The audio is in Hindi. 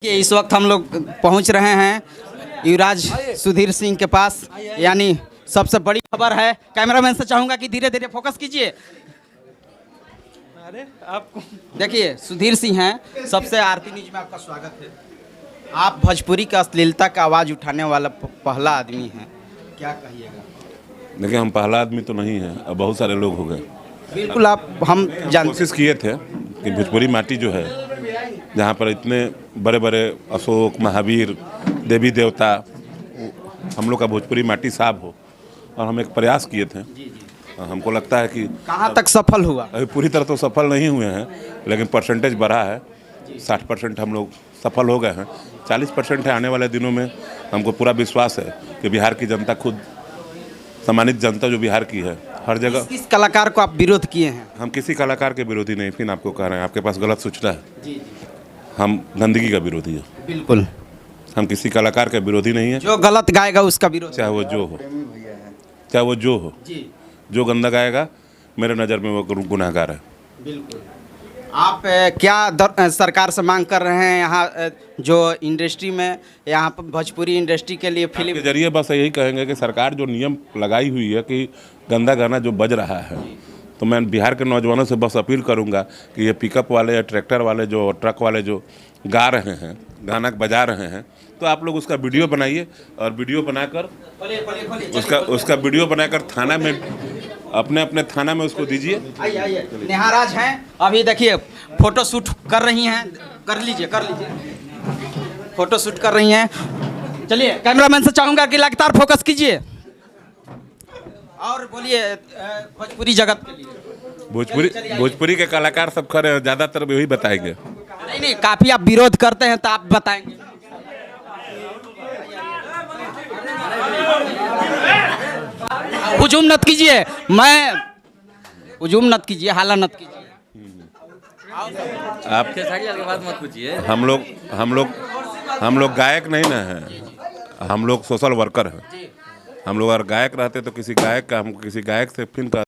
कि इस वक्त हम लोग पहुंच रहे हैं युवराज सुधीर सिंह के पास, यानी सबसे बड़ी खबर है। कैमरामैन से चाहूंगा कि धीरे धीरे फोकस कीजिए। अरे आपको देखिए, सुधीर सिंह हैं, सबसे आरती न्यूज में आपका स्वागत है। आप भोजपुरी का अश्लीलता का आवाज़ उठाने वाला पहला आदमी हैं, क्या कहिएगा? देखिए, हम पहला आदमी तो नहीं है, अब बहुत सारे लोग हो गए। बिल्कुल, हम कोशिश किए थे कि भोजपुरी माटी जो है, जहाँ पर इतने बड़े बड़े अशोक, महावीर, देवी देवता, हम लोग का भोजपुरी माटी साफ हो, और हम एक प्रयास किए थे। हमको लगता है कि कहाँ तक सफल हुआ? अभी पूरी तरह तो सफल नहीं हुए हैं, लेकिन परसेंटेज बढ़ा है। 60% हम लोग सफल हो गए हैं, 40% है। आने वाले दिनों में हमको पूरा विश्वास है कि बिहार की जनता, खुद सम्मानित जनता जो बिहार की है, हर जगह। किस कलाकार को आप विरोध किए हैं? हम किसी कलाकार के विरोधी नहीं, फिर आपको कह रहे हैं, आपके पास गलत सूचना है। जी, हम गंदगी का विरोधी है। बिल्कुल, हम किसी कलाकार के विरोधी नहीं है। जो गलत गाएगा उसका विरोध, चाहे वो जो हो, चाहे वो जो हो, जो गंदा गाएगा मेरे नज़र में वो गुनाहगार है। बिल्कुल। आप क्या सरकार से मांग कर रहे हैं यहाँ जो इंडस्ट्री में, यहाँ पर भोजपुरी इंडस्ट्री के लिए फिल्म के जरिए बस यही कहेंगे कि सरकार जो नियम लगाई हुई है कि गंदा गाना जो बज रहा है, तो मैं बिहार के नौजवानों से बस अपील करूंगा कि ये पिकअप वाले या ट्रैक्टर वाले जो ट्रक वाले जो गा रहे हैं, गाना बजा रहे हैं, तो आप लोग उसका वीडियो बनाइए, और वीडियो बनाकर उसका वीडियो बनाकर थाना में, अपने थाना में उसको दीजिए। आइए, नेहाराज हैं, अभी देखिए फोटो शूट कर रही हैं, कर लीजिए फोटो शूट कर रही हैं। चलिए, कैमरामैन से चाहूँगा कि लगातार फोकस कीजिए और बोलिए भोजपुरी जगत के लिए। भोजपुरी के कलाकार सब खड़े हैं, ज़्यादातर यही बताएंगे। नहीं, काफ़ी आप विरोध करते हैं तो आप बताएंगे। हुजूम मत कीजिए, हुजूम मत कीजिए, हाला मत कीजिए। आप बात मत पूछिए। हम लोग गायक नहीं ना हैं, हम लोग सोशल वर्कर हैं। हम लोग अगर गायक रहते तो किसी गायक से फिल्म का